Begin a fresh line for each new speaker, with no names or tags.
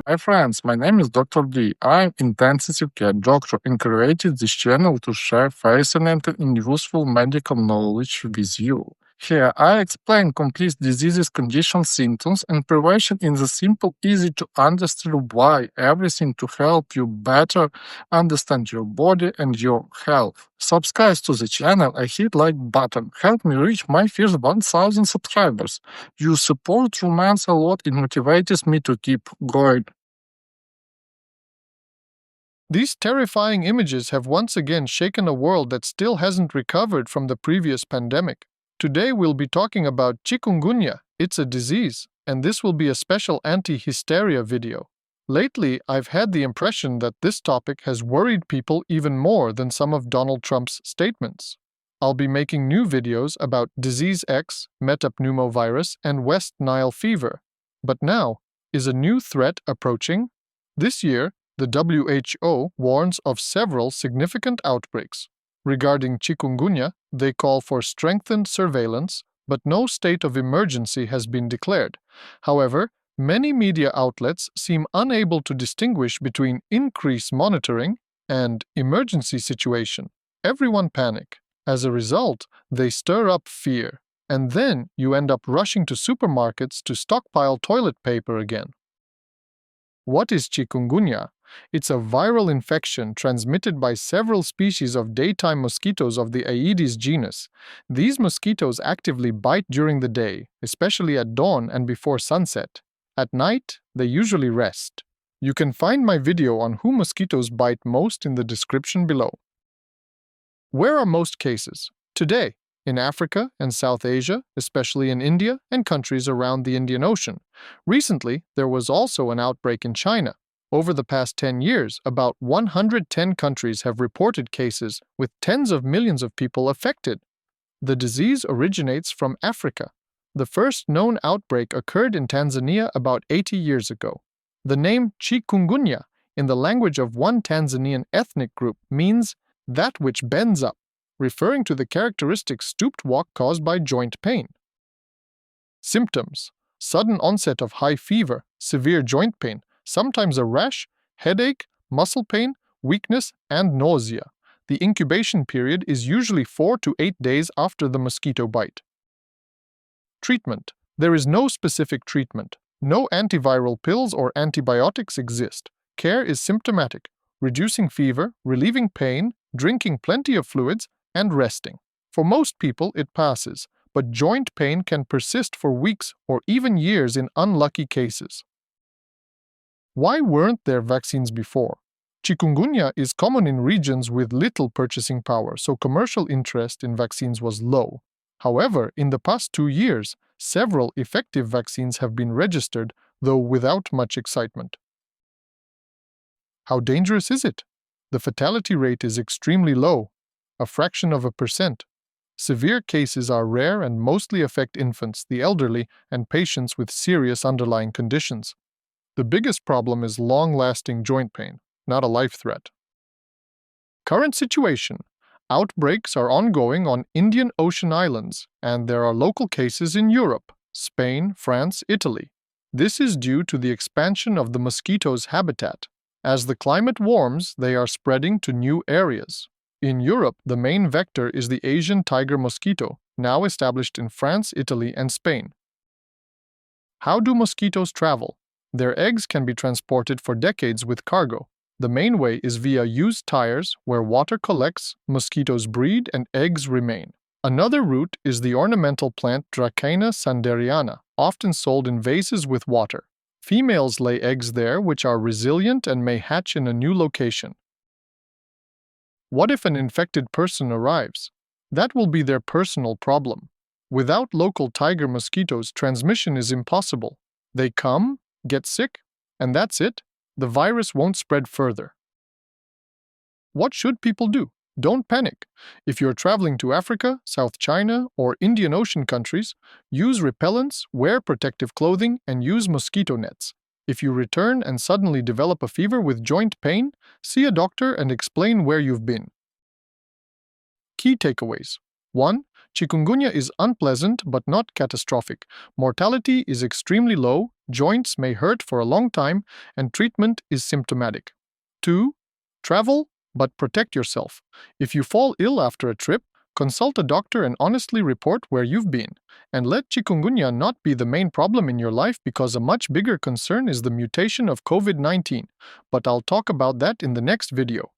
Hi friends, my name is Dr. D. I'm intensive care doctor and created this channel to share fascinating and useful medical knowledge with you. Here I explain complete diseases, conditions, symptoms, and prevention in the simple, easy to understand why everything to help you better understand your body and your health. Subscribe to the channel and hit like button. Help me reach my first 1000 subscribers. Your support means a lot and motivates me to keep going.
These terrifying images have once again shaken a world that still hasn't recovered from the previous pandemic. Today we'll be talking about chikungunya. It's a disease, and this will be a special anti-hysteria video. Lately, I've had the impression that this topic has worried people even more than some of Donald Trump's statements. I'll be making new videos about Disease X, metapneumovirus, and West Nile fever. But now, is a new threat approaching? This year, the WHO warns of several significant outbreaks. Regarding chikungunya, they call for strengthened surveillance, but no state of emergency has been declared. However, many media outlets seem unable to distinguish between increased monitoring and emergency situation. Everyone panic. As a result, they stir up fear, and then you end up rushing to supermarkets to stockpile toilet paper again. What is chikungunya? It's a viral infection transmitted by several species of daytime mosquitoes of the Aedes genus. These mosquitoes actively bite during the day, especially at dawn and before sunset. At night, they usually rest. You can find my video on who mosquitoes bite most in the description below. Where are most cases? Today, in Africa and South Asia, especially in India and countries around the Indian Ocean. Recently, there was also an outbreak in China. Over the past 10 years, about 110 countries have reported cases, with tens of millions of people affected. The disease originates from Africa. The first known outbreak occurred in Tanzania about 80 years ago. The name Chikungunya, in the language of one Tanzanian ethnic group, means that which bends up, referring to the characteristic stooped walk caused by joint pain. Symptoms: sudden onset of high fever, severe joint pain, sometimes a rash, headache, muscle pain, weakness, and nausea. The incubation period is usually 4 to 8 days after the mosquito bite. Treatment: there is no specific treatment. No antiviral pills or antibiotics exist. Care is symptomatic, reducing fever, relieving pain, drinking plenty of fluids, and resting. For most people, it passes, but joint pain can persist for weeks or even years in unlucky cases. Why weren't there vaccines before? Chikungunya is common in regions with little purchasing power, so commercial interest in vaccines was low. However, in the past 2 years, several effective vaccines have been registered, though without much excitement. How dangerous is it? The fatality rate is extremely low, a fraction of a percent. Severe cases are rare and mostly affect infants, the elderly, and patients with serious underlying conditions. The biggest problem is long-lasting joint pain, not a life threat. Current situation: outbreaks are ongoing on Indian Ocean islands, and there are local cases in Europe, Spain, France, Italy. This is due to the expansion of the mosquito's habitat. As the climate warms, they are spreading to new areas. In Europe, the main vector is the Asian tiger mosquito, now established in France, Italy, and Spain. How do mosquitoes travel? Their eggs can be transported for decades with cargo. The main way is via used tires, where water collects, mosquitoes breed, and eggs remain. Another route is the ornamental plant Dracaena sanderiana, often sold in vases with water. Females lay eggs there which are resilient and may hatch in a new location. What if an infected person arrives? That will be their personal problem. Without local tiger mosquitoes, transmission is impossible. They come, get sick, and that's it. The virus won't spread further. What should people do? Don't panic. If you're traveling to Africa, South China, or Indian Ocean countries, use repellents, wear protective clothing, and use mosquito nets. If you return and suddenly develop a fever with joint pain, see a doctor and explain where you've been. Key takeaways: 1. Chikungunya is unpleasant but not catastrophic. Mortality is extremely low, joints may hurt for a long time, and treatment is symptomatic. 2. Travel, but protect yourself. If you fall ill after a trip, consult a doctor and honestly report where you've been. And let chikungunya not be the main problem in your life, because a much bigger concern is the mutation of COVID-19. But I'll talk about that in the next video.